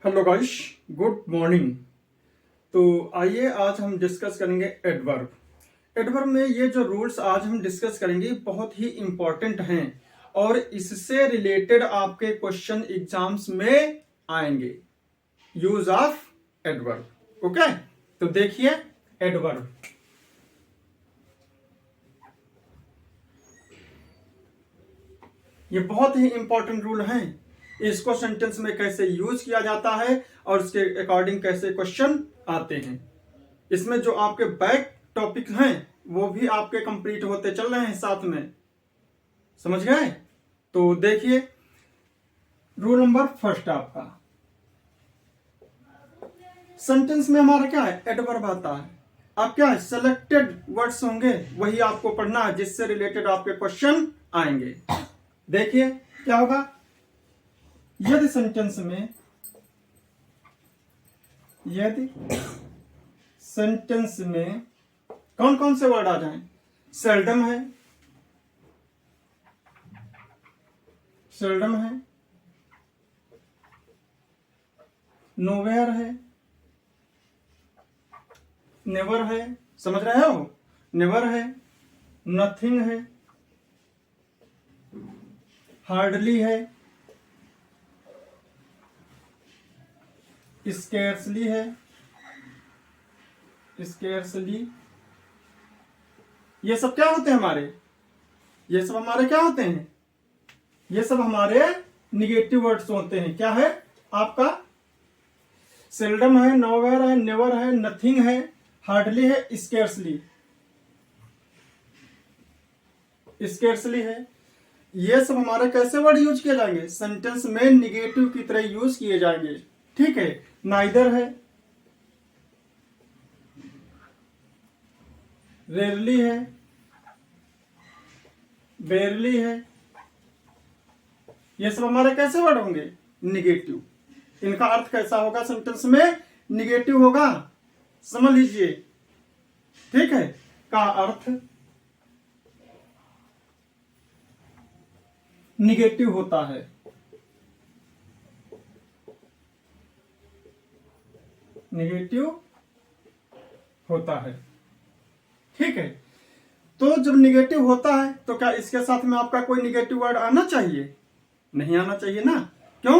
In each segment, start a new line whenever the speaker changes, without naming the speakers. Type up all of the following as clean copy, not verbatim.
Hello guys, good morning. तो आइए आज हम डिस्कस करेंगे एडवर्ब। एडवर्ब में ये जो रूल्स आज हम डिस्कस करेंगे बहुत ही इंपॉर्टेंट हैं और इससे रिलेटेड आपके क्वेश्चन एग्जाम्स में आएंगे। Use of adverb. ओके, तो देखिए एडवर्ब। ये बहुत ही इंपॉर्टेंट रूल हैं। इसको सेंटेंस में कैसे यूज किया जाता है और उसके अकॉर्डिंग कैसे क्वेश्चन आते हैं। इसमें जो आपके बैक टॉपिक हैं वो भी आपके कंप्लीट होते चल रहे हैं साथ में। समझ गए? तो देखिए रूल नंबर फर्स्ट आपका सेंटेंस में हमारा क्या है, एडवर्ब आता है। अब क्या है, सेलेक्टेड वर्ड्स होंगे वही आपको पढ़ना है जिससे रिलेटेड आपके क्वेश्चन आएंगे। देखिए क्या होगा, यदि सेंटेंस में कौन कौन से वर्ड आ जाएं। सेल्डम है, नोवेयर है, नेवर है, समझ रहे हो, नेवर है, नथिंग है, हार्डली है, स्केर्सली है, ये सब क्या होते हैं हमारे, ये सब हमारे क्या होते हैं, ये सब हमारे निगेटिव वर्ड्स होते हैं। क्या है आपका, सेल्डम है, नोवेयर है, नेवर है, नथिंग है, हार्डली है, स्केर्सली है। ये सब हमारे कैसे वर्ड यूज किए जाएंगे, सेंटेंस में निगेटिव की तरह यूज किए जाएंगे। ठीक है, नाइदर है, रेयरली है, बेयरली है, ये सब हमारे कैसे वर्ड होंगे, निगेटिव। इनका अर्थ कैसा होगा, सेंटेंस में निगेटिव होगा, समझ लीजिए। ठीक है, का अर्थ निगेटिव होता है। ठीक है, तो जब निगेटिव होता है तो क्या इसके साथ में आपका कोई निगेटिव वर्ड आना चाहिए, नहीं आना चाहिए ना। क्यों?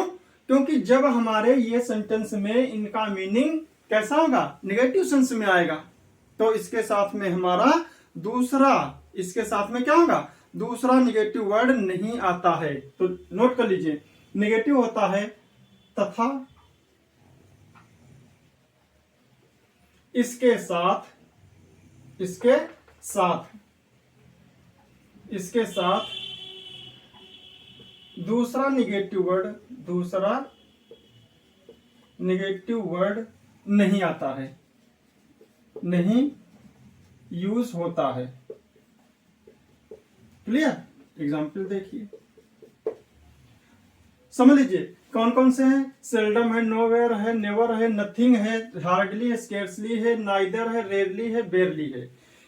क्योंकि जब हमारे ये सेंटेंस में इनका मीनिंग कैसा होगा, निगेटिव सेंस में आएगा, तो इसके साथ में हमारा इसके साथ में क्या होगा, दूसरा निगेटिव वर्ड नहीं आता है। तो नोट कर लीजिए, निगेटिव होता है तथा, इसके साथ दूसरा निगेटिव वर्ड नहीं आता है, नहीं यूज होता है। क्लियर? एग्जाम्पल देखिए, समझ लीजिए कौन कौन से हैं। सेल्डम है, नोवेयर है, नेवर है, नथिंग है, हार्डली है, स्केर्सली है, नाइदर है, रेयरली है, बेयरली है।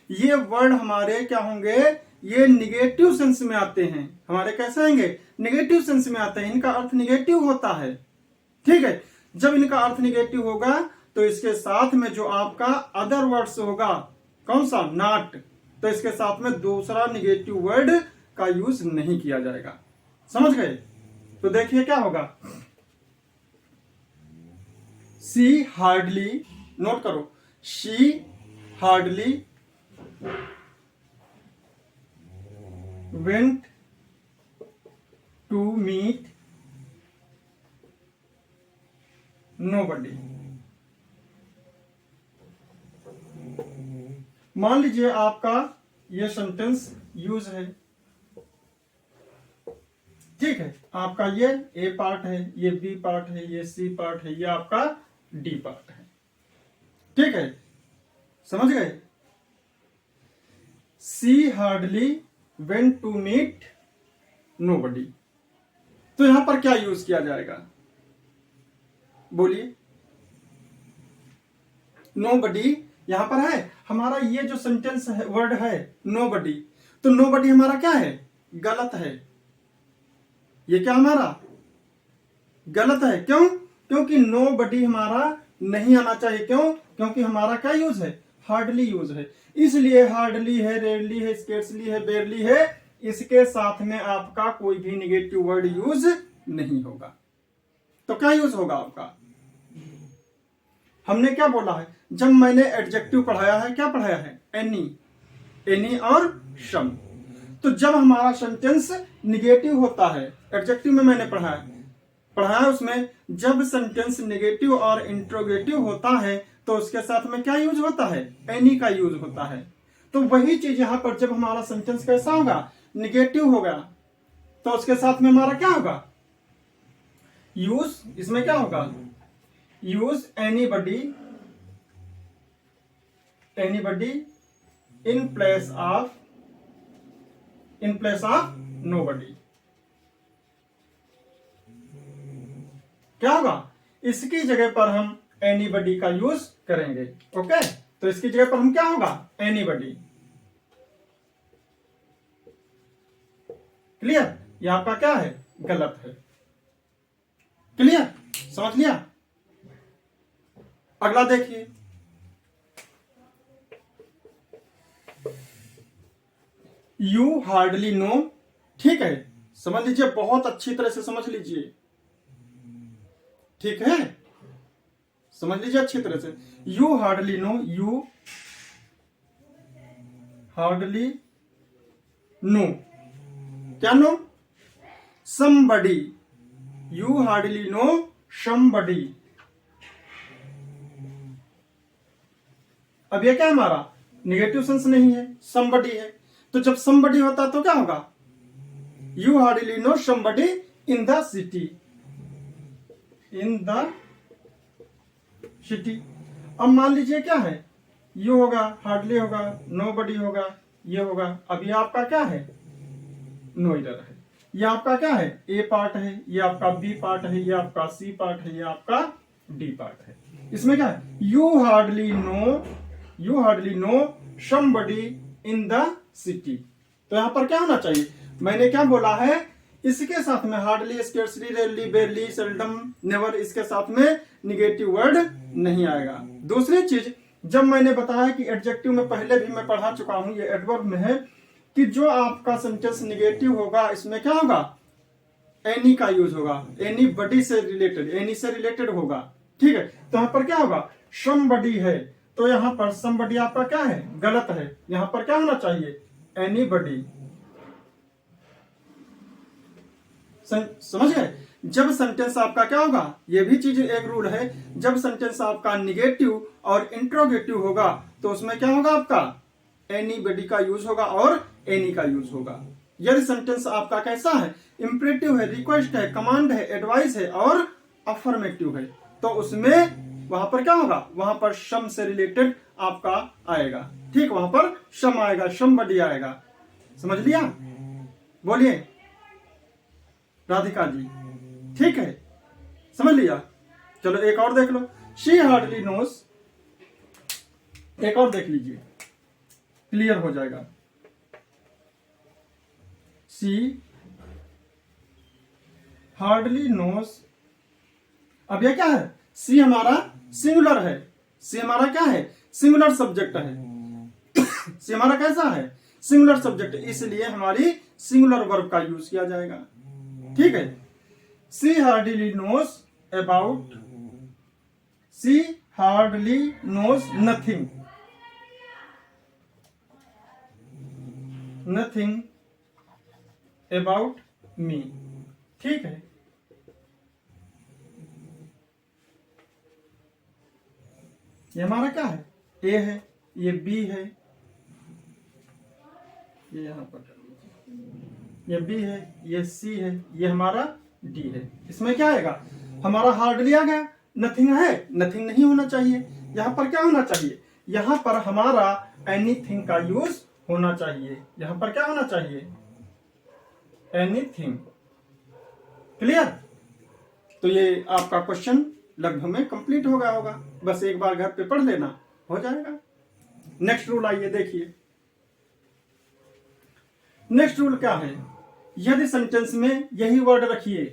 ये वर्ड हमारे क्या होंगे, ये निगेटिव सेंस में आते हैं। हमारे कैसे आएंगे, निगेटिव सेंस में आते हैं, इनका अर्थ निगेटिव होता है। ठीक है, जब इनका अर्थ निगेटिव होगा तो इसके साथ में जो आपका अदर वर्ड्स होगा, कौन सा, नॉट, तो इसके साथ में दूसरा निगेटिव वर्ड का यूज नहीं किया जाएगा। समझ गए? तो देखिए क्या होगा, शी हार्डली, नोट करो, she hardly went to meet nobody. मान लीजिए आपका ये सेंटेंस यूज है। ठीक है, आपका ये ए पार्ट है, ये बी पार्ट है, ये सी पार्ट है, ये आपका डी पार्ट है। ठीक है, समझ गए। She hardly went to meet nobody, तो यहां पर क्या यूज किया जाएगा, बोलिए। नोबडी यहां पर है हमारा, ये जो सेंटेंस है वर्ड है नोबडी, तो नोबडी हमारा क्या है, गलत है। ये क्या हमारा गलत है। क्यों? क्योंकि नो बडी हमारा नहीं आना चाहिए। क्यों? क्योंकि हमारा क्या यूज है? हार्डली यूज है। इसलिए हार्डली है, रेयरली है, स्केर्सली है, बेयरली है, इसके साथ में आपका कोई भी निगेटिव वर्ड यूज नहीं होगा। तो क्या यूज होगा आपका? हमने क्या बोला है? जब मैंने एडजेक्टिव पढ़ाया है, क्या पढ़ाया है? एनी, एनी और सम। तो जब हमारा सेंटेंस निगेटिव होता है, एडजेक्टिव में मैंने पढ़ाया उसमें जब सेंटेंस निगेटिव और इंट्रोगेटिव होता है तो उसके साथ में क्या यूज होता है? एनी का यूज होता है। तो वही चीज यहां पर जब हमारा सेंटेंस कैसा होगा? निगेटिव होगा, तो उसके साथ में हमारा क्या होगा? यूज, इसमें क्या होगा? Use anybody, anybody in place of nobody. क्या होगा? इसकी जगह पर हम एनीबडी का यूज करेंगे। ओके, तो इसकी जगह पर हम क्या होगा? एनीबडी। क्लियर? ये आपका क्या है? गलत है। क्लियर? समझ लिया? अगला देखिए, यू हार्डली नो। ठीक है, समझ लीजिए, बहुत अच्छी तरह से समझ लीजिए। ठीक है, समझ लीजिए अच्छी तरह से। You hardly know, you hardly know, क्या know? Somebody. You hardly know somebody. अब ये क्या है हमारा? निगेटिव सेंस नहीं है, समबडी है। तो जब समबडी होता है तो क्या होगा? You hardly know somebody in the city, in the city. अब मान लीजिए क्या है? यू होगा, हार्डली होगा, नोबडी होगा, ये होगा। अब ये आपका क्या है? नो इधर है। ये आपका क्या है? ए पार्ट है, ये आपका बी पार्ट है, ये आपका सी पार्ट है, ये आपका डी पार्ट है। इसमें क्या है? You hardly know somebody in the city. तो यहां पर क्या होना चाहिए? मैंने क्या बोला है? इसके साथ में hardly, scarcely, rarely, बेयरली, seldom, never, इसके साथ में निगेटिव वर्ड नहीं आएगा। दूसरी चीज, जब मैंने बताया कि एडजेक्टिव में पहले भी मैं पढ़ा चुका हूं, ये एडवर्ब में है कि जो आपका सेंटेंस निगेटिव होगा इसमें क्या होगा? एनी का यूज होगा। एनी बडी से रिलेटेड, एनी से रिलेटेड होगा। ठीक है, तो यहां पर क्या होगा? समबडी है, तो यहां पर समबडी आपका क्या है? गलत है। यहां पर क्या होना चाहिए? एनीबडी। समझ गए? जब सेंटेंस आपका क्या होगा? ये भी चीज एक रूल है, जब सेंटेंस आपका निगेटिव और इंट्रोगेटिव होगा तो उसमें क्या होगा? आपका एनीबडी का यूज होगा और एनी का यूज होगा। यदि सेंटेंस आपका कैसा है? इंपरेटिव है, रिक्वेस्ट है, कमांड है, एडवाइस है और अफर्मेटिव है, तो उसमें वहां पर क्या होगा? वहां पर सम से रिलेटेड आपका आएगा। ठीक, वहां पर सम आएगा, समबडी आएगा। समझ लिया? बोलिए राधिका जी। ठीक है, समझ लिया? चलो एक और देख लो, शी हार्डली नोस। एक और देख लीजिए, क्लियर हो जाएगा। She hardly knows. अब ये क्या है? सी हमारा सिंगुलर है। सी हमारा क्या है? सिंगुलर सब्जेक्ट है। सी हमारा कैसा है? सिंगुलर सब्जेक्ट, इसलिए हमारी सिंगुलर वर्ब का यूज किया जाएगा। ठीक है, she hardly knows about, she hardly knows nothing, nothing about me. ठीक है, ये हमारा क्या है? ए है, ये बी है, ये यहां पर ये बी है, ये सी है, ये हमारा डी है। इसमें क्या आएगा? हमारा हार्डली आ गया। नथिंग है, नथिंग नहीं होना चाहिए। यहां पर क्या होना चाहिए? यहां पर हमारा एनीथिंग का यूज होना चाहिए। यहां पर क्या होना चाहिए? एनीथिंग। क्लियर? तो ये आपका क्वेश्चन लगभग में कंप्लीट हो गया होगा। बस एक बार घर पे पढ़ लेना, हो जाएगा। नेक्स्ट रूल आइए देखिए। नेक्स्ट रूल क्या है? यदि सेंटेंस में यही वर्ड रखिए,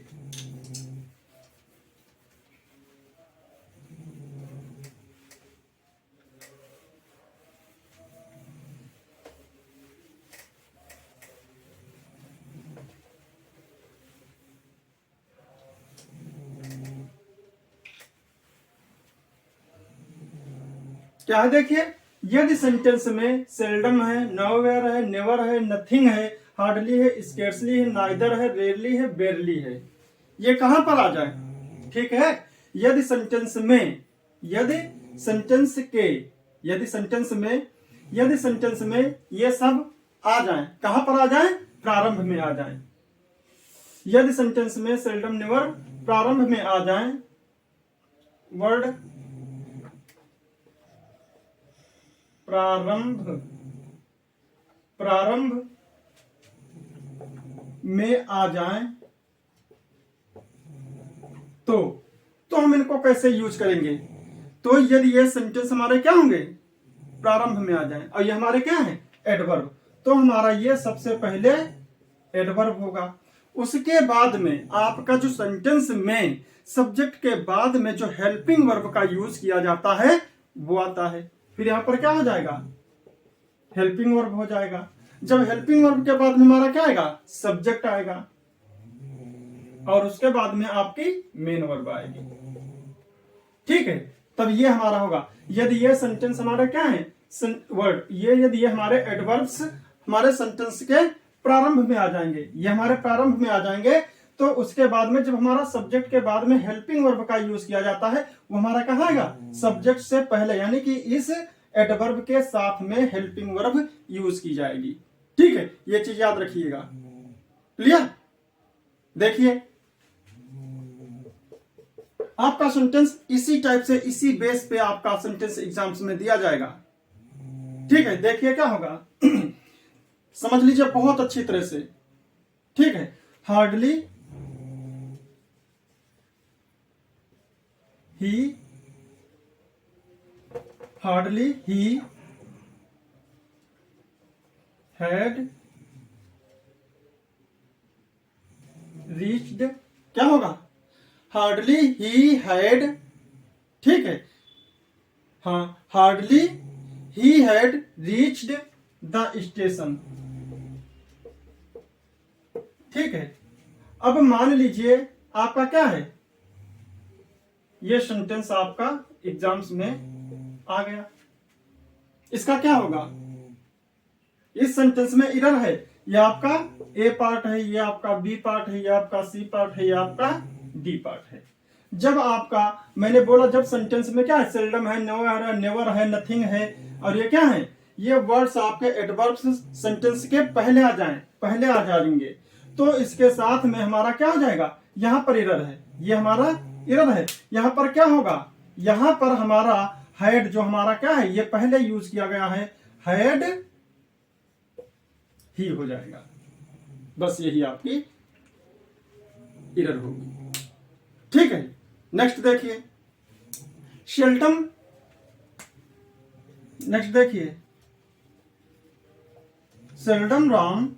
क्या है देखिए, यदि सेंटेंस में सेल्डम है, नोवेयर है, नेवर है, नथिंग है, हार्डली है, स्केर्सली है, नाइदर है, रेयरली है, बेयरली है, ये कहां पर आ जाए? ठीक है, यदि सेंटेंस में, यदि सेंटेंस में ये सब आ जाए, कहां पर आ जाए? प्रारंभ में आ जाए। यदि सेंटेंस में सेल्डम नेवर प्रारंभ में आ जाए, वर्ड प्रारंभ में आ जाए तो हम इनको कैसे यूज करेंगे? तो यदि ये सेंटेंस हमारे क्या होंगे? प्रारंभ में आ जाए, और ये हमारे क्या है? एडवर्ब। तो हमारा ये सबसे पहले एडवर्ब होगा। उसके बाद में आपका जो सेंटेंस में सब्जेक्ट के बाद में जो हेल्पिंग वर्ब का यूज किया जाता है वो आता है। फिर यहां पर क्या हो जाएगा? हेल्पिंग वर्ब हो जाएगा। जब हेल्पिंग वर्ब के बाद में हमारा क्या आएगा? सब्जेक्ट आएगा, और उसके बाद में आपकी मेन वर्ब आएगी। ठीक है, तब ये हमारा होगा। यदि ये सेंटेंस हमारा क्या है? वर्ड, यदि ये हमारे एडवर्ब्स हमारे सेंटेंस के प्रारंभ में आ जाएंगे, ये हमारे प्रारंभ में आ जाएंगे, तो उसके बाद में जब हमारा सब्जेक्ट के बाद में हेल्पिंग वर्ब का यूज किया जाता है, वो हमारा कहाँ आएगा? सब्जेक्ट से पहले, यानी कि इस एडवर्ब के साथ में हेल्पिंग वर्ब यूज की जाएगी। ठीक है, ये चीज याद रखिएगा। क्लियर? देखिए, आपका सेंटेंस इसी टाइप से, इसी बेस पे आपका सेंटेंस एग्जाम्स में दिया जाएगा। ठीक है, देखिए क्या होगा समझ लीजिए बहुत अच्छी तरह से। ठीक है, हार्डली ही हैड रीच्ड, क्या होगा? हार्डली ही हैड, ठीक है, हाँ, hardly he had reached the station. ठीक है, अब मान लीजिए आपका क्या है? ये सेंटेंस आपका एग्जाम्स में आ गया। इसका क्या होगा? इस सेंटेंस में एरर है, ये आपका ए पार्ट है, ये आपका बी पार्ट है, ये आपका सी पार्ट है, ये आपका डी पार्ट है। जब आपका, मैंने बोला जब सेंटेंस में क्या है? सेल्डम है, नोवेयर है, नेवर है, नथिंग है, और ये क्या है? ये वर्ड्स आपके एडवर्ब्स सेंटेंस के पहले आ जाएंगे, तो इसके साथ में हमारा क्या हो जाएगा? यहां पर एरर है, ये हमारा एरर है। यहां पर क्या होगा? यहां पर हमारा हैड, जो हमारा क्या है? ये पहले यूज किया गया है, हैड ही हो जाएगा। बस यही आपकी एरर होगी। ठीक है, नेक्स्ट देखिए, सेल्डम, नेक्स्ट देखिए, सेल्डम राम।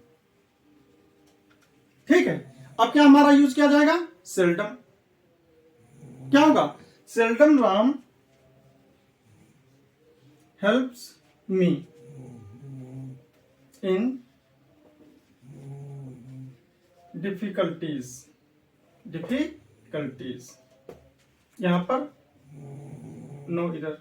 ठीक है, अब क्या हमारा यूज किया जाएगा? सेल्डम। क्या होगा? सेल्डम राम हेल्प्स मी इन डिफिकल्टीज। यहां पर नो एरर।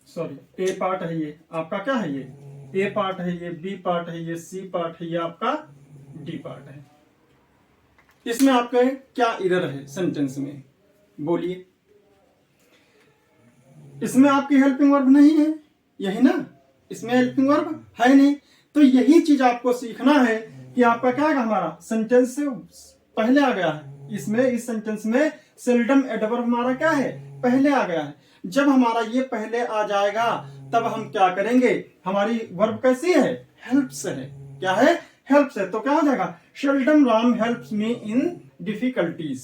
सॉरी, ए पार्ट है, ये आपका क्या है? ये ए पार्ट है, ये बी पार्ट है, ये सी पार्ट है, ये आपका डी पार्ट है। इसमें आपके क्या एरर है सेंटेंस में? बोलिए। इसमें आपकी हेल्पिंग वर्ब नहीं है, यही ना? इसमें हेल्पिंग वर्ब है नहीं, तो यही चीज आपको सीखना है कि आपका क्या है? हमारा सेंटेंस से पहले आ गया है। इसमें, इस सेंटेंस में सेल्डम एडवर्ब हमारा क्या है? पहले आ गया है। जब हमारा ये पहले आ जाएगा, तब हम क्या करेंगे? हमारी वर्ब कैसी है? हेल्प्स है। क्या है? हेल्प्स है। तो क्या हो जाएगा? सेल्डम राम हेल्प्स मी इन डिफिकल्टीज।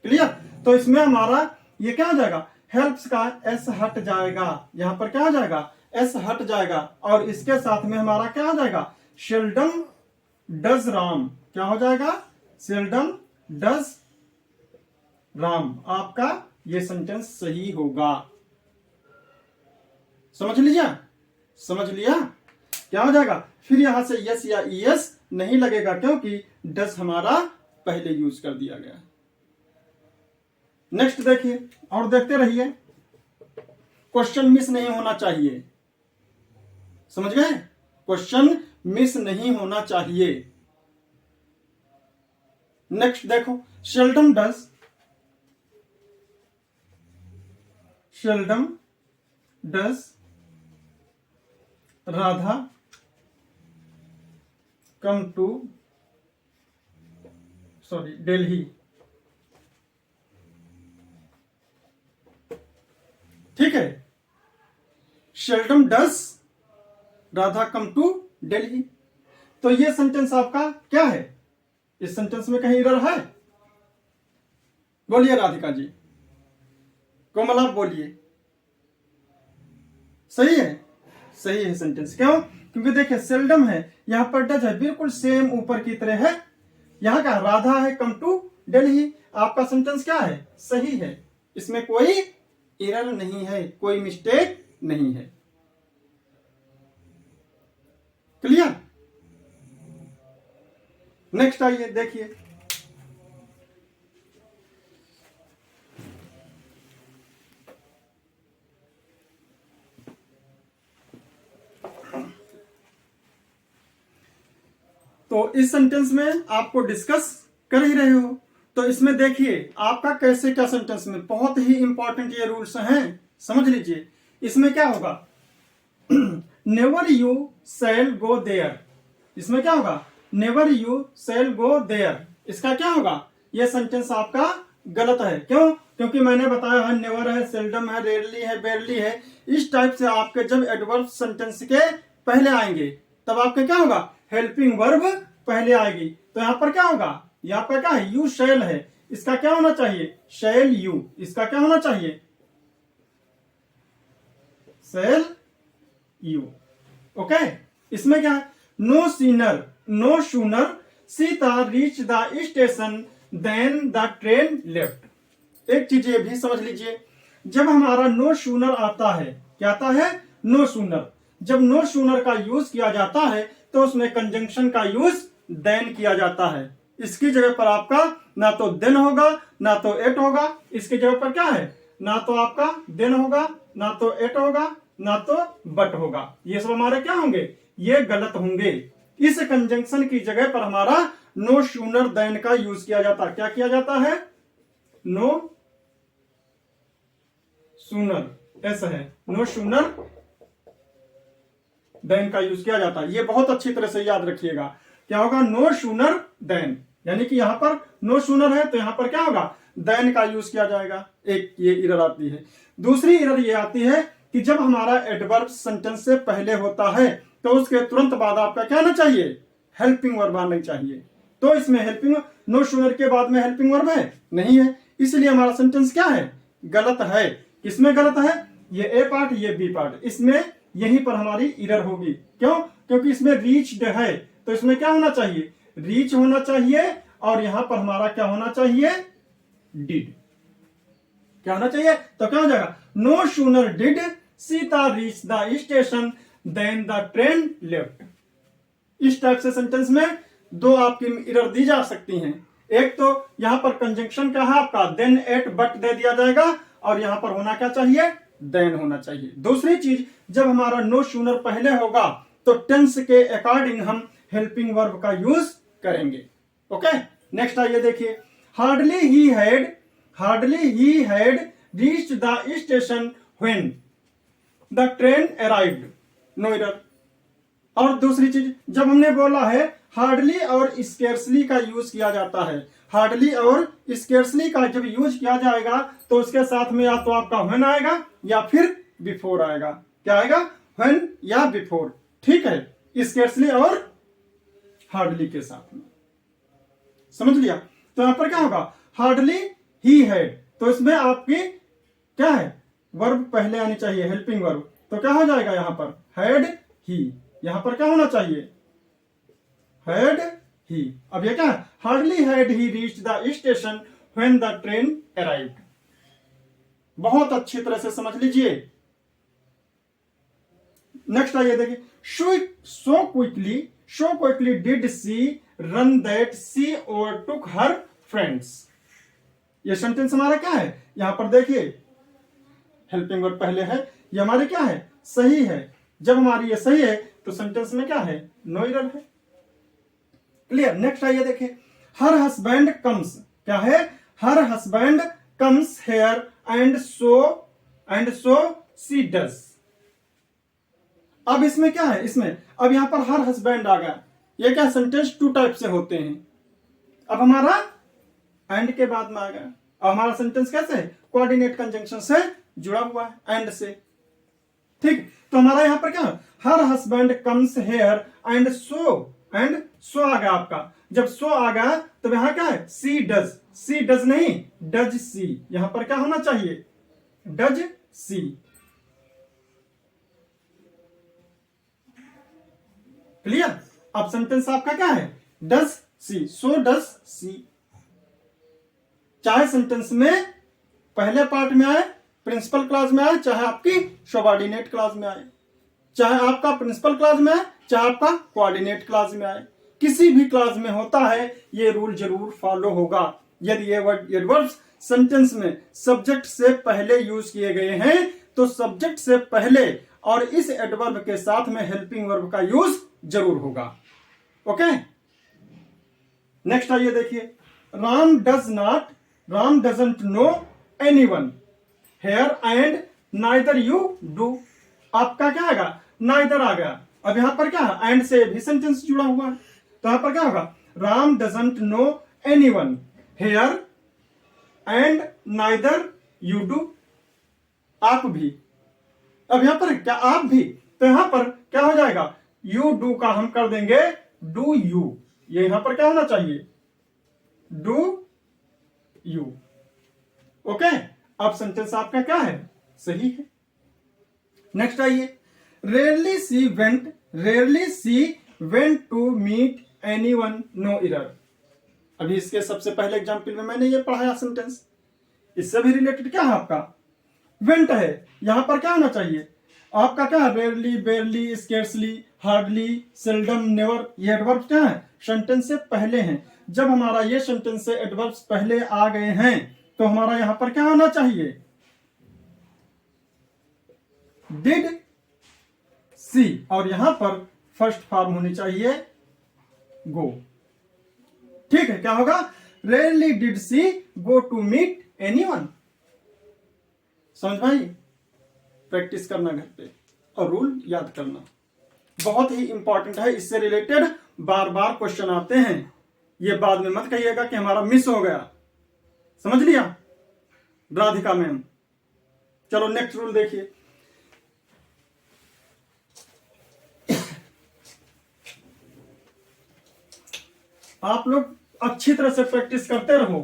क्लियर? तो इसमें हमारा ये क्या हो जाएगा? हेल्प्स का एस हट जाएगा, यहां पर क्या हो जाएगा? एस हट जाएगा, और इसके साथ में हमारा क्या हो जाएगा? Seldom does Ram. क्या हो जाएगा? Seldom does Ram. आपका ये सेंटेंस सही होगा। समझ लिया? क्या हो जाएगा? फिर यहां से यस या ईएस नहीं लगेगा, क्योंकि डस हमारा पहले यूज कर दिया गया। नेक्स्ट देखिए और देखते रहिए, क्वेश्चन मिस नहीं होना चाहिए, समझ गए? क्वेश्चन मिस नहीं होना चाहिए। नेक्स्ट देखो, seldom does Radha come to Delhi. ठीक है, seldom does Radha come to Delhi. तो ये सेंटेंस आपका क्या है? इस सेंटेंस में कहीं एरर है? बोलिए राधिका जी, कोमल आप बोलिए। सही है, सही है सेंटेंस। क्यों? क्योंकि देखिए सेल्डम है, यहां पर डज है, बिल्कुल सेम ऊपर की तरह है। यहां का राधा है कम टू दिल्ली। आपका सेंटेंस क्या है? सही है, इसमें कोई एरर नहीं है, कोई मिस्टेक नहीं है। क्लियर? नेक्स्ट आइए देखिए, तो इस सेंटेंस में आपको डिस्कस कर ही रहे हो, तो इसमें देखिए आपका कैसे क्या सेंटेंस में बहुत ही इंपॉर्टेंट ये रूल्स हैं, समझ लीजिए। इसमें क्या होगा? Never you shall go there. इसमें क्या होगा? Never you shall go there. इसका क्या होगा? यह सेंटेंस आपका गलत है। क्यों? क्योंकि मैंने बताया है नेवर है, सेल्डम है, रेयरली है, बेयरली है। इस टाइप से आपके जब एडवर्ब सेंटेंस के पहले आएंगे तब आपका क्या होगा? हेल्पिंग वर्ब पहले आएगी। तो यहां पर क्या होगा? यहां पर क्या है? यू शैल है, इसका क्या होना चाहिए? Shall you. इसका क्या होना चाहिए? Shall you. ओके, इसमें क्या है? No sooner Sita reach the station then the train left. एक चीज ये भी समझ लीजिए, जब हमारा नो सूनर आता है, क्या आता है? No sooner. जब नो सूनर का यूज किया जाता है तो उसमें कंजंक्शन का यूज देन किया जाता है। इसकी जगह पर आपका ना तो देन होगा ना तो एट होगा। इसकी जगह पर क्या है? ना तो आपका देन होगा, ना तो एट होगा, ना तो बट होगा। ये सब हमारे क्या होंगे? ये गलत होंगे। इस कंजंक्शन की जगह पर हमारा नो सूनर देन का यूज किया जाता है। क्या किया जाता है? नो सूनर, ऐसा है, नो सूनर देन का यूज किया जाता है। ये बहुत अच्छी तरह से याद रखिएगा। क्या होगा? नो सूनर देन, यानी कि यहां पर नो सूनर है तो यहां पर क्या होगा? देन का यूज किया जाएगा। एक ये एरर आती है। दूसरी एरर ये आती है कि जब हमारा एडवर्ब सेंटेंस से पहले होता है तो उसके तुरंत बाद आपका क्या आना चाहिए? हेल्पिंग वर्ब आना चाहिए। तो इसमें हेल्पिंग, नो सूनर के बाद में हेल्पिंग वर्ब है? नहीं है, इसलिए हमारा सेंटेंस क्या है? गलत है। किसमें गलत है? ये ए पार्ट, ये बी पार्ट, इसमें यहीं पर हमारी एरर होगी। क्यों? क्योंकि इसमें रीच्ड है तो इसमें क्या होना चाहिए? रीच होना चाहिए, और यहां पर हमारा क्या होना चाहिए? डिड। क्या होना चाहिए? तो क्या हो जाएगा? No sooner did Sita reach the station then the train left. इस टाइप से सेंटेंस में दो आपकी एरर दी जा सकती हैं। एक तो यहां पर कंजंक्शन क्या है आपका? देन एट बट दे दिया जाएगा, और यहां पर होना क्या चाहिए? देन होना चाहिए। दूसरी चीज, जब हमारा नो सूनर पहले होगा तो टेंस के अकॉर्डिंग हम हेल्पिंग वर्ब का यूज करेंगे। ओके, नेक्स्ट आइए देखिए, hardly he had reached the station when the train arrived. No error. और दूसरी चीज, जब हमने बोला है हार्डली और स्केर्सली का यूज किया जाता है, हार्डली और स्केर्सली का जब यूज किया जाएगा तो उसके साथ में या तो आपका व्हेन आएगा या फिर बिफोर आएगा। क्या आएगा? व्हेन या बिफोर। ठीक है, स्केर्सली और हार्डली के साथ में, समझ लिया? तो यहां पर क्या होगा? हार्डली ही हैड, तो इसमें आपकी क्या है? वर्ब पहले आनी चाहिए, हेल्पिंग वर्ब। तो क्या हो जाएगा यहां पर? Had he. यहां पर क्या होना चाहिए? Had he. अब ये क्या है? Hardly had he reached the station when the train arrived. बहुत अच्छी तरह से समझ लीजिए। नेक्स्ट आइए देखिए, so quickly did she run that she overtook her friends. ये सेंटेंस हमारा क्या है, यहां पर देखिए हेल्पिंग वर्ब पहले है, ये हमारे क्या है, सही है। जब हमारी ये सही है तो सेंटेंस में क्या है, नो एरर है। क्लियर। नेक्स्ट आइए देखिए, हर हस्बैंड कम्स, क्या है, her husband comes here and so she does. अब इसमें क्या है, इसमें अब यहां पर हर हस्बैंड आ गया, ये क्या सेंटेंस टू टाइप से होते हैं। अब हमारा एंड के बाद में आ गया, अब हमारा सेंटेंस कैसे है, कोऑर्डिनेट कंजंक्शन से जुड़ा हुआ है, एंड से। ठीक, तो हमारा यहां पर क्या है, her husband comes here and so आ गया आपका। जब सो आ गया तो यहां क्या है, सी डज नहीं, डज सी, यहां पर क्या होना चाहिए, डज सी। क्लियर। अब सेंटेंस आपका क्या है, does she, so does she. चाहे सेंटेंस में पहले पार्ट में आए, प्रिंसिपल क्लास में आए, चाहे आपकी सबऑर्डिनेट क्लास में आए, चाहे आपका प्रिंसिपल क्लास में आए, चाहे आपका कोऑर्डिनेट क्लास में आए, किसी भी क्लास में होता है, ये रूल जरूर फॉलो होगा। यदि ये एडवर्ब्स सेंटेंस में सब्जेक्ट से पहले यूज किए गए हैं तो सब्जेक्ट से पहले और इस एडवर्ब के साथ में हेल्पिंग वर्ब का यूज जरूर होगा। ओके, नेक्स्ट आइए देखिए, Ram doesn't know anyone here and neither you do. आपका क्या आएगा, नाइदर आ गया। अब यहां पर क्या है, एंड से भी सेंटेंस जुड़ा हुआ है, तो यहां पर क्या होगा, Ram doesn't know anyone here and neither you do, आप भी। अब यहां पर क्या, आप भी, तो यहां पर क्या हो जाएगा, यू डू का हम कर देंगे डू यू, ये यहां पर क्या होना चाहिए, डू यू। ओके, अब सेंटेंस आपका क्या है, सही है। नेक्स्ट आइए, rarely she went to meet anyone, no error. अभी इसके सबसे पहले एग्जाम्पल में मैंने ये पढ़ाया सेंटेंस, इससे भी रिलेटेड क्या है आपका, वेंट है। यहां पर क्या होना चाहिए आपका, क्या है, rarely, बेयरली, scarcely, hardly, seldom, never. ये एडवर्ब्स क्या है, सेंटेंस से पहले हैं। जब हमारा ये सेंटेंस से एडवर्ब्स पहले आ गए हैं तो हमारा यहां पर क्या होना चाहिए, डिड सी, और यहां पर फर्स्ट फॉर्म होनी चाहिए गो। ठीक है, क्या होगा, rarely did she go to meet anyone. समझ भाई, प्रैक्टिस करना घर पे और रूल याद करना बहुत ही इंपॉर्टेंट है। इससे रिलेटेड बार बार क्वेश्चन आते हैं, ये बाद में मत कहिएगा कि हमारा मिस हो गया। समझ लिया राधिका मैम। चलो नेक्स्ट रूल देखिए, आप लोग अच्छी तरह से प्रैक्टिस करते रहो,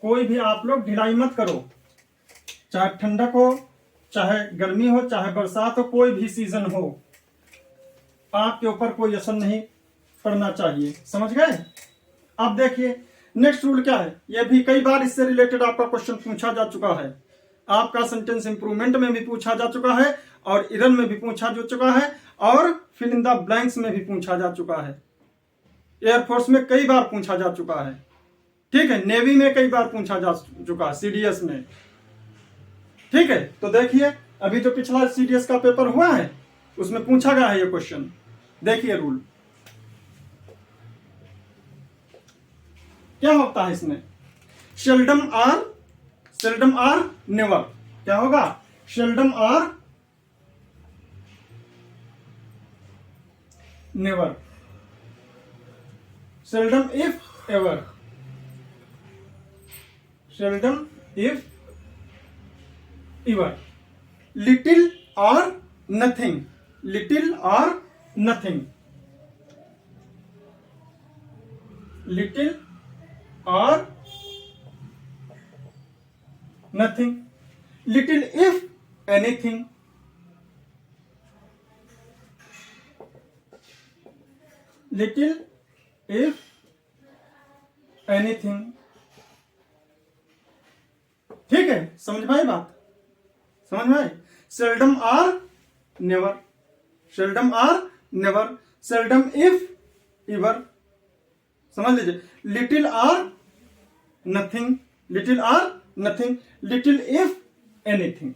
कोई भी आप लोग ढिलाई मत करो, चाहे ठंडक हो, चाहे गर्मी हो, चाहे बरसात हो, कोई भी सीजन हो, आपके ऊपर कोई असर नहीं पड़ना चाहिए। समझ गए। अब देखिए नेक्स्ट रूल क्या है, यह भी कई बार इससे रिलेटेड आपका क्वेश्चन पूछा जा चुका है, आपका सेंटेंस इंप्रूवमेंट में भी पूछा जा चुका है, और इरन में भी पूछा जा चुका है, और फिल इन द ब्लैंक्स में भी पूछा जा चुका है, एयरफोर्स में कई बार पूछा जा चुका है, ठीक है, नेवी में कई बार पूछा जा चुका है, सीडीएस में। ठीक है, तो देखिए अभी जो पिछला सीडीएस का पेपर हुआ है उसमें पूछा गया है ये क्वेश्चन। देखिए रूल क्या होता है इसमें, सेल्डम आर नेवर। क्या होगा, seldom or never, seldom if ever, seldom if ever, little or nothing, little or nothing, little or nothing, little if anything, little if anything. ठीक है, समझ में आई बात, समझ में आई। Seldom or never, seldom or never, seldom if ever, समझ लीजिए, little or nothing, little or nothing, little if anything.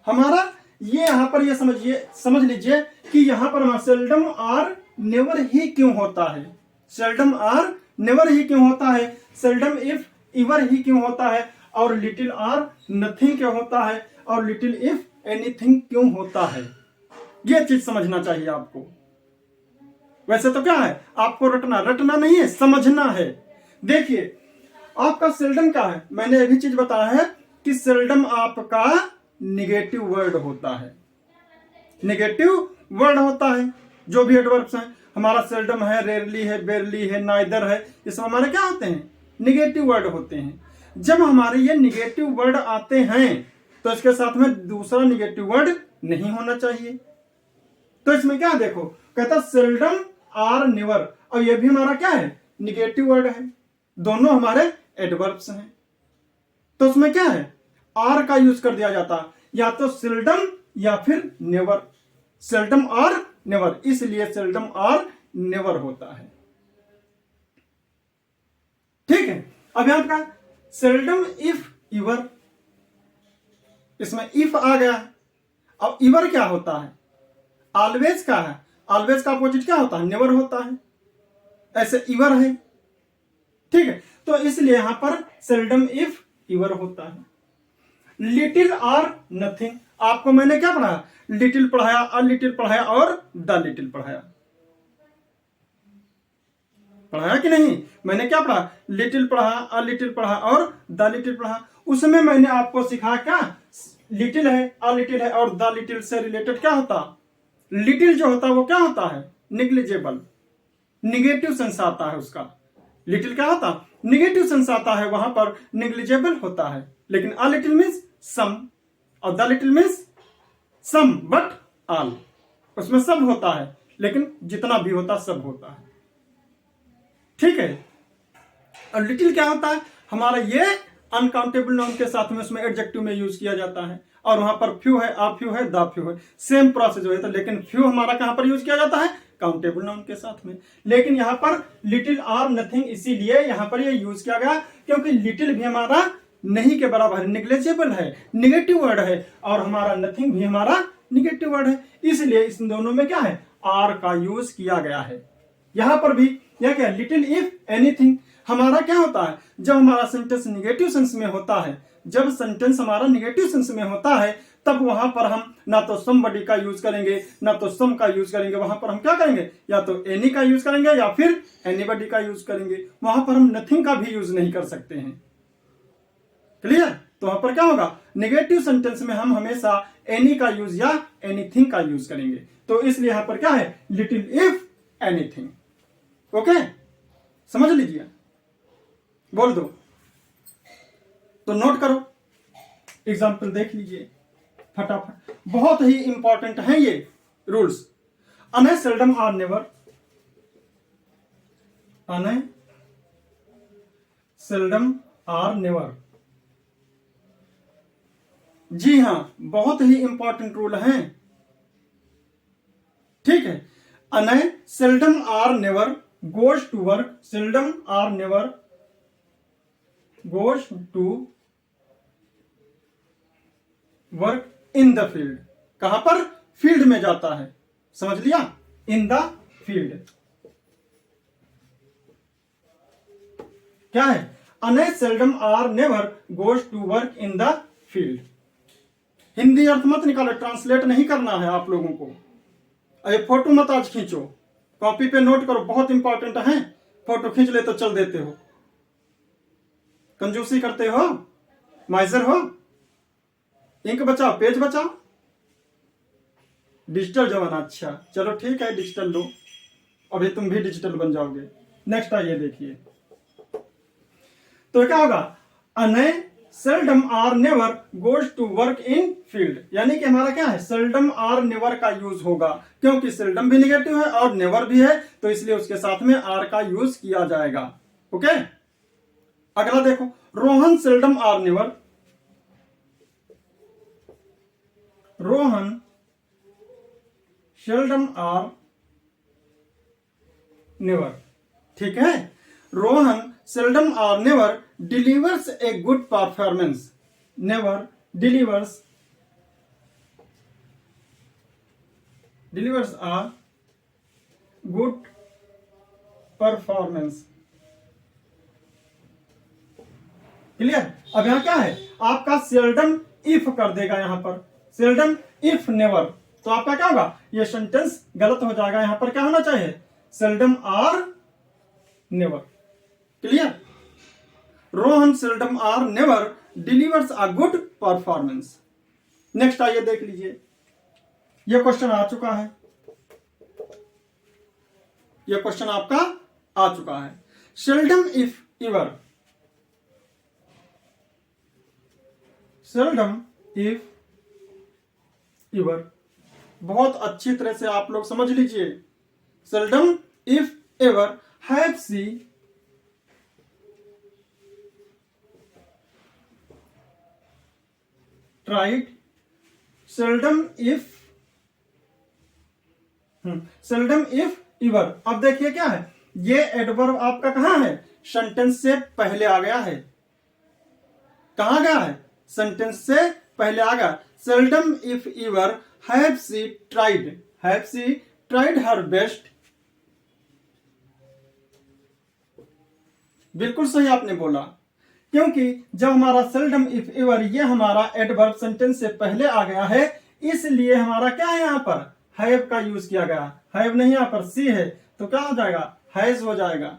हमारा ये यहां पर ये समझ लीजिए कि यहां पर हमारा सेल्डम आर नेवर ही क्यों होता है, सेल्डम आर नेवर ही क्यों होता है, सेल्डम इफ इवर ही क्यों होता है, और लिटिल आर नथिंग क्यों होता है, और लिटिल इफ एनीथिंग क्यों होता है। ये चीज समझना चाहिए आपको। वैसे तो क्या है, आपको रटना नहीं है, समझना है। देखिए आपका सेल्डम क्या है, मैंने अभी चीज बताया है कि सेल्डम आपका निगेटिव वर्ड होता है, निगेटिव वर्ड होता है। जो भी एडवर्ब्स हैं हमारा सेल्डम है, रेयरली है, बेयरली है, नाइदर है, ये सब हमारे क्या होते हैं, निगेटिव वर्ड होते हैं। जब हमारे ये निगेटिव वर्ड आते हैं तो इसके साथ में दूसरा निगेटिव वर्ड नहीं होना चाहिए। तो इसमें क्या देखो, कहता सेल्डम आर नेवर, और ये भी हमारा क्या है, निगेटिव वर्ड है, दोनों हमारे एडवर्ब्स हैं। तो उसमें क्या है, आर का यूज कर दिया जाता, या तो सेल्डम या फिर नेवर, सेल्डम और नेवर, इसलिए सेल्डम और नेवर होता है। ठीक है, अब यहां का सेल्डम इफ इवर, इसमें इफ आ गया। अब इवर क्या होता है, ऑलवेज का है, ऑलवेज का अपोजिट क्या होता है, नेवर होता है, ऐसे इवर है। ठीक है, तो इसलिए यहां पर सेल्डम इफ इवर होता है। लिटिल और नथिंग, आपको मैंने क्या पढ़ाया, लिटिल पढ़ाया, अ लिटिल पढ़ाया और द लिटिल पढ़ाया, पढ़ाया कि नहीं, मैंने क्या पढ़ा, लिटिल पढ़ा, अ लिटिल पढ़ा और द लिटिल पढ़ा। उसमें मैंने आपको सिखाया क्या, लिटिल है, अ लिटिल है और द लिटिल से रिलेटेड क्या होता, लिटिल जो होता है वो क्या होता है, निग्लिजेबल, निगेटिव सेंस आता है उसका। लिटिल क्या होता, निगेटिव सेंस आता है, वहां पर निग्लिजेबल होता है। लेकिन अ लिटिल मीन्स सम और the little means some but all, उसमें सब होता है लेकिन जितना भी होता सब होता है। ठीक है, और लिटिल क्या होता है, हमारा ये अनकाउंटेबल नाउन के साथ में उसमें एडजेक्टिव में यूज किया जाता है, और वहां पर फ्यू है, आ फ्यू है, द फ्यू है, सेम प्रोसेस हो है। लेकिन फ्यू हमारा कहां पर यूज किया जाता है, काउंटेबल नाउन के साथ में। लेकिन यहां पर लिटिल और नथिंग इसीलिए यहां पर ये यूज किया गया क्योंकि लिटिल भी हमारा नहीं के बराबर है, निग्लेजेबल है, निगेटिव वर्ड है, और हमारा नथिंग भी हमारा निगेटिव वर्ड है, इसलिए इस दोनों में क्या है, आर का यूज किया गया है। यहां पर भी यह क्या, लिटिल इफ एनीथिंग, हमारा क्या होता है, जब हमारा सेंटेंस निगेटिव सेंस में होता है, जब सेंटेंस हमारा निगेटिव सेंस में होता है तब वहां पर हम ना तो समबडी का यूज करेंगे ना तो सम का यूज करेंगे, वहां पर हम क्या करेंगे, या तो एनी का यूज करेंगे या फिर एनीबडी का यूज करेंगे, वहां पर हम नथिंग का भी यूज नहीं कर सकते हैं। क्लियर, तो वहां पर क्या होगा, नेगेटिव सेंटेंस में हम हमेशा एनी का यूज या एनीथिंग का यूज करेंगे। तो इसलिए यहां पर क्या है, लिटिल इफ एनीथिंग। ओके, समझ लीजिए, बोल दो तो नोट करो, एग्जाम्पल देख लीजिए फटाफट, बहुत ही इंपॉर्टेंट है ये रूल्स। अने सेल्डम आर नेवर, अने सेल्डम आर नेवर, जी हां, बहुत ही इंपॉर्टेंट रूल है। ठीक है, अने seldom or never goes to work, seldom or never goes to work in the field, कहां पर, फील्ड में जाता है, समझ लिया, इन द फील्ड। क्या है, अने seldom or never goes to work in the field. Hindi अर्थ मत निकालो, ट्रांसलेट नहीं करना है आप लोगों को। अरे फोटो मत आज खींचो, कॉपी पे नोट करो, बहुत इंपॉर्टेंट है। फोटो खींच ले तो चल देते हो, कंजूसी करते हो, माइजर हो। इंक बचाओ, पेज बचाओ, डिजिटल जमाना। अच्छा चलो ठीक है, डिजिटल लो, अभी तुम भी डिजिटल बन जाओगे। नेक्स्ट आइए देखिए, तो क्या होगा, अने seldom or never goes to work in field, यानी कि हमारा क्या है, सेल्डम आर नेवर का यूज होगा, क्योंकि सेल्डम भी निगेटिव है और नेवर भी है, तो इसलिए उसके साथ में आर का यूज किया जाएगा। ओके, अगला देखो, Rohan seldom or never, Rohan seldom or never. ठीक है। रोहन सेल्डम और never delivers a good performance, never delivers a good performance. Clear. अब यहां क्या है, आपका सेल्डम इफ कर देगा, यहां पर सेल्डम इफ नेवर, तो आपका क्या होगा, ये सेंटेंस गलत हो जाएगा। यहां पर क्या होना चाहिए, seldom or never. Clear. Rohan seldom or never delivers a good performance. Next आइए देख लीजिए, ये क्वेश्चन आ चुका है, ये क्वेश्चन आपका आ चुका है। Seldom if ever, seldom if ever, बहुत अच्छी तरह से आप लोग समझ लीजिए। Seldom if ever have she tried, seldom if seldom if ever. अब देखिए क्या है, ये एडवर्ब आपका कहां है, सेंटेंस से पहले आ गया है। कहां गया है, सेंटेंस से पहले आ गया। Seldom if ever have she tried, have she tried her best. बिल्कुल सही आपने बोला, क्योंकि जब हमारा सेल्डम इफ एवर ये हमारा एडवर्ब सेंटेंस से पहले आ गया है, इसलिए हमारा क्या है, यहां पर हैव का यूज किया गया। हैव नहीं, यहां पर सी है, तो क्या हो जाएगा, हैज हो जाएगा।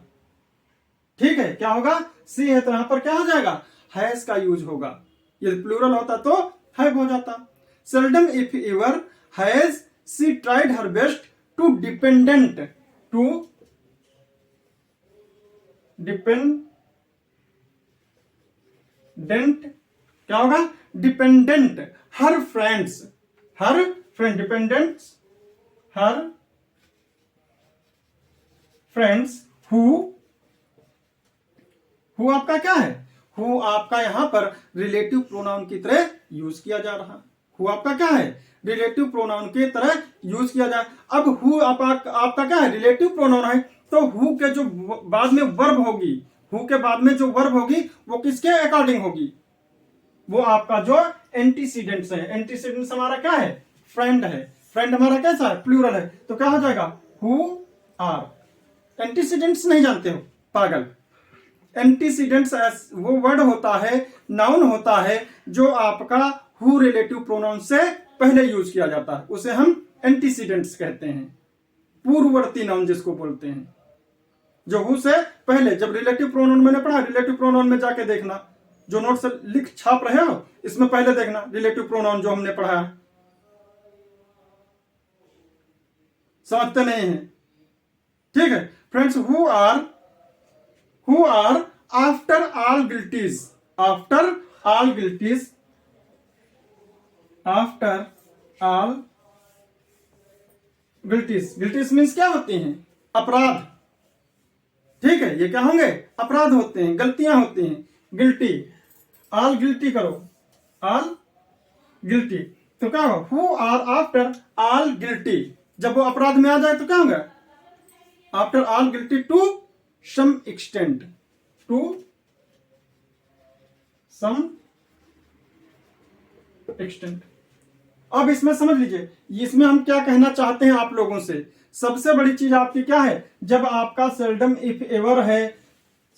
ठीक है, क्या होगा, सी है तो यहां पर क्या हो जाएगा, हैज का यूज होगा। यदि प्लूरल होता तो हैव हो जाता। Seldom if ever has she tried her best too dependent, too dependent, क्या होगा, dependent her friends, her friend, dependents her friends who आपका क्या है, हु आपका यहां पर रिलेटिव प्रोनाउन की तरह यूज किया जा रहा। हु आपका क्या है, रिलेटिव प्रोनाउन की तरह यूज किया जाए। अब हु आपका क्या है, रिलेटिव प्रोनाउन है, तो हु के जो बाद में वर्ब होगी, हु के बाद में जो वर्ब होगी वो किसके अकॉर्डिंग होगी, वो आपका जो एंटीसीडेंट्स है। एंटीसीडेंट्स हमारा क्या है, फ्रेंड है। फ्रेंड हमारा कैसा है, प्लूरल है, तो क्या हो जाएगा, हु आर। एंटीसीडेंट्स नहीं जानते हो पागल, एंटीसीडेंट्स वो वर्ड होता है, नाउन होता है, जो आपका हु रिलेटिव प्रोनाउन से पहले यूज किया जाता है, उसे हम एंटीसीडेंट्स कहते हैं। पूर्ववर्ती नाउन जिसको बोलते हैं, जो हु से पहले। जब रिलेटिव प्रोनाउन मैंने पढ़ा, रिलेटिव प्रोनाउन में जाके देखना, जो नोट से लिख छाप रहे हो इसमें पहले देखना रिलेटिव प्रोनाउन जो हमने पढ़ा है। समझते नहीं है, ठीक है friends. Who are after all guilties, after all guilties, after all guilties. Guilties means क्या होती हैं, अपराध। ठीक है, ये क्या होंगे, अपराध होते हैं, गलतियां होती हैं। गिल्टी, ऑल गिल्टी करो, ऑल गिल्टी, तो क्या होगा, who are after all guilty. जब वो अपराध में आ जाए तो क्या होगा, after all guilty to some extent, to some extent. अब इसमें समझ लीजिए, इसमें हम क्या कहना चाहते हैं आप लोगों से। सबसे बड़ी चीज आपकी क्या है, जब आपका सेल्डम इफ एवर है,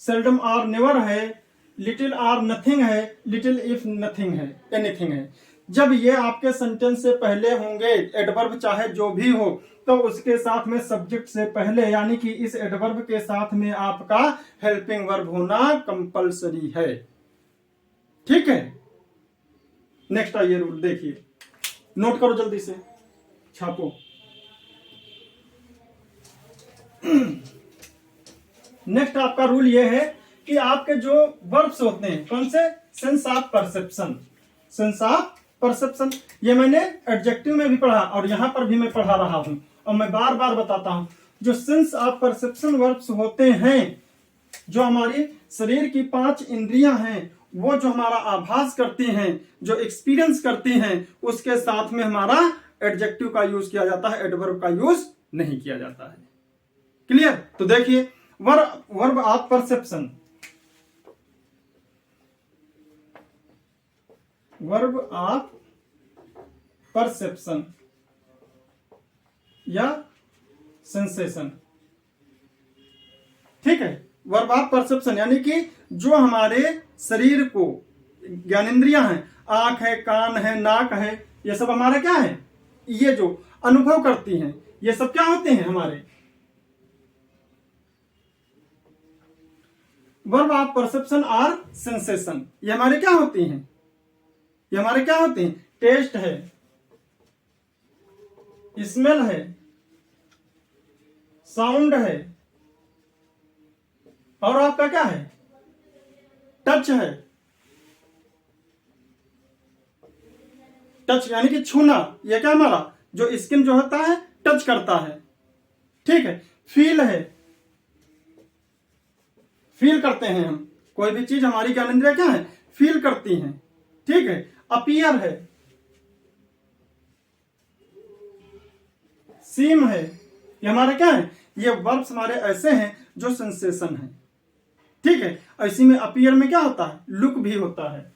सेल्डम आर नेवर है, लिटिल आर नथिंग है, लिटिल इफ नथिंग है, एनीथिंग है, जब ये आपके सेंटेंस से पहले होंगे, एडवर्ब चाहे जो भी हो, तो उसके साथ में सब्जेक्ट से पहले, यानी कि इस एडवर्ब के साथ में आपका हेल्पिंग वर्ब होना कंपलसरी है। ठीक है, नेक्स्ट आइए रूल देखिए, नोट करो जल्दी से, छापो। नेक्स्ट आपका रूल ये है कि आपके जो वर्ब्स होते हैं, कौन से, sense of perception, sense of perception. ये मैंने एडजेक्टिव में भी पढ़ा और यहां पर भी मैं पढ़ा रहा हूं, और मैं बार बार बताता हूं। जो सेंस ऑफ परसेप्शन वर्ब्स होते हैं, जो हमारी शरीर की 5 इंद्रियां हैं, वो जो हमारा आभास करती हैं, जो एक्सपीरियंस करती हैं, उसके साथ में हमारा एडजेक्टिव का यूज किया जाता है, एडवर्ब का यूज नहीं किया जाता है। क्लियर। तो देखिए, verb of perception, verb of perception या सेंसेशन। ठीक है, वर्ब ऑफ परसेप्शन यानी कि जो हमारे शरीर को ज्ञानेंद्रियां हैं, आंख है, कान है, नाक है, ये सब हमारा क्या है, ये जो अनुभव करती हैं, ये सब क्या होते हैं हमारे वर्ब ऑफ परसेप्शन और सेंसेशन। ये हमारे क्या होती हैं, ये हमारे क्या होते हैं, टेस्ट है, स्मेल है, साउंड है, और आपका क्या है, टच है। टच यानी कि छूना, ये क्या हमारा जो स्किन जो होता है टच करता है। ठीक है, फील है, फील करते हैं हम, कोई भी चीज हमारी ज्ञानेंद्रियां क्या है, फील करती हैं। ठीक है, अपीयर है, सीम है, ये हमारे क्या है, ये वर्ब्स हमारे ऐसे हैं जो सेंसेशन है। ठीक है, इसी में अपीयर में क्या होता है, लुक भी होता है,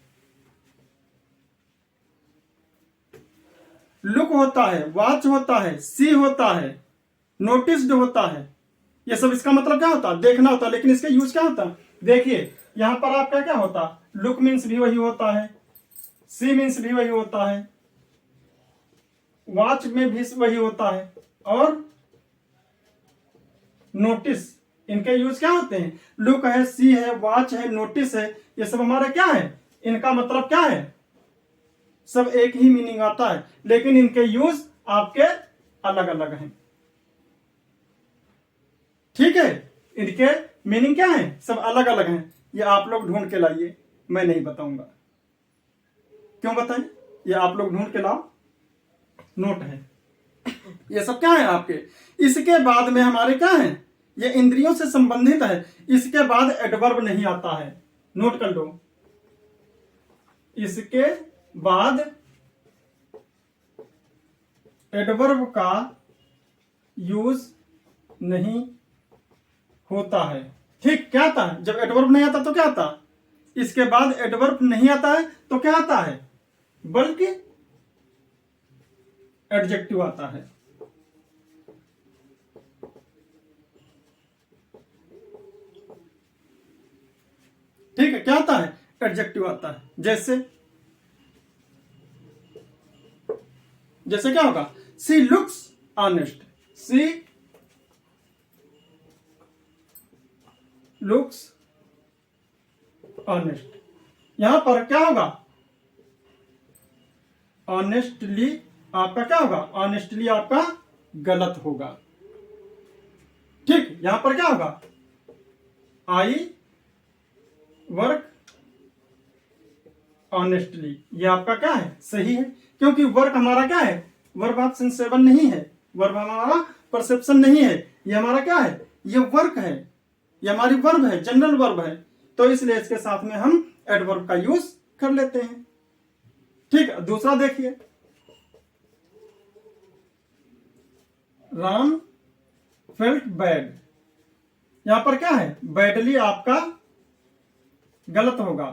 लुक होता है, वॉच होता है, सी होता है, नोटिस्ड होता है। ये सब इसका मतलब क्या होता है, देखना होता है। लेकिन इसका यूज क्या होता है, देखिए यहां पर आपका क्या होता है, लुक मीन्स भी वही होता है, सी मीन्स भी वही होता है, वॉच में भी वही होता है, और नोटिस, इनके यूज क्या होते हैं, लुक है, सी है, वॉच है, नोटिस है, ये सब हमारा क्या है, इनका मतलब क्या है, सब एक ही मीनिंग आता है, लेकिन इनके यूज आपके अलग अलग हैं। ठीक है, इनके मीनिंग क्या है, सब अलग अलग हैं। ये आप लोग ढूंढ के लाइए, मैं नहीं बताऊंगा। क्यों बताएं, ये आप लोग ढूंढ के लाओ, नोट है। ये सब क्या है आपके। इसके बाद में हमारे क्या है, ये इंद्रियों से संबंधित है। इसके बाद एडवर्ब नहीं आता है, नोट कर लो। इसके बाद एडवर्ब का यूज नहीं होता है। ठीक, क्या आता है, जब एडवर्ब नहीं आता तो क्या आता, इसके बाद एडवर्ब नहीं आता है तो क्या आता है, बल्कि एडजेक्टिव आता है। ठीक है, क्या आता है, एडजेक्टिव आता है। जैसे क्या होगा, सी लुक्स ऑनेस्ट, सी लुक्स ऑनेस्ट। यहां पर क्या होगा, ऑनेस्टली आपका क्या होगा, ऑनेस्टली आपका गलत होगा। ठीक, यहां पर क्या होगा, आई वर्क ऑनेस्टली, ये आपका क्या है, सही है। क्योंकि वर्क हमारा क्या है, वर्ब ऑफ सेंसेशन नहीं है, वर्ब हमारा परसेप्शन नहीं है, ये हमारा क्या है, ये वर्क है, ये हमारी वर्ब है, जनरल वर्ब है। तो इसलिए इसके साथ में हम एडवर्ब का यूज कर लेते हैं। ठीक है, दूसरा देखिए, राम फेल्ट बैड। यहां पर क्या है, बैडली आपका गलत होगा,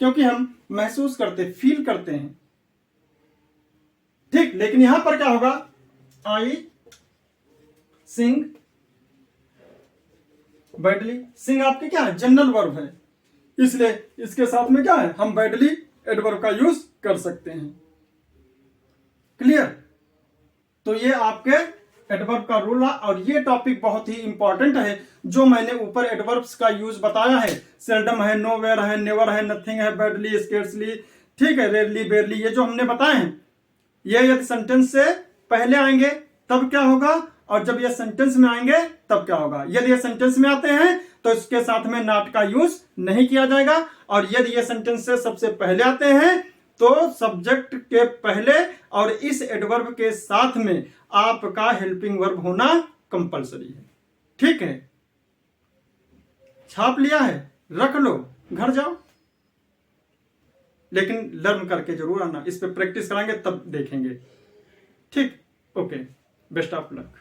क्योंकि हम महसूस करते, फील करते हैं। ठीक, लेकिन यहां पर क्या होगा, आई सिंग बैडली। सिंग आपकी क्या है, जनरल वर्ब है, इसलिए इसके साथ में क्या है, हम बैडली एडवर्ब का यूज कर सकते हैं। क्लियर। तो ये आपके एडवर्ब का रूल है, और ये टॉपिक बहुत ही इंपॉर्टेंट है। जो मैंने ऊपर एडवर्ब्स का यूज बताया है, सेल्डम है, नोवेयर है, नेवर है, नथिंग है, बैडली, स्केर्सली, ठीक है, रेयरली, बेयरली, ये जो हमने बताए हैं, ये यदि सेंटेंस से पहले आएंगे तब क्या होगा, और जब ये सेंटेंस में आएंगे तब क्या होगा। यदि ये सेंटेंस में आते हैं तो इसके साथ में नॉट का यूज नहीं किया जाएगा, और यदि ये सेंटेंस से सबसे पहले आते हैं तो सब्जेक्ट के पहले और इस एडवर्ब के साथ में आपका हेल्पिंग वर्ब होना कंपलसरी है। ठीक है, छाप लिया है, रख लो, घर जाओ, लेकिन लर्न करके जरूर आना। इस पे प्रैक्टिस कराएंगे तब देखेंगे। ठीक, ओके, बेस्ट ऑफ लक।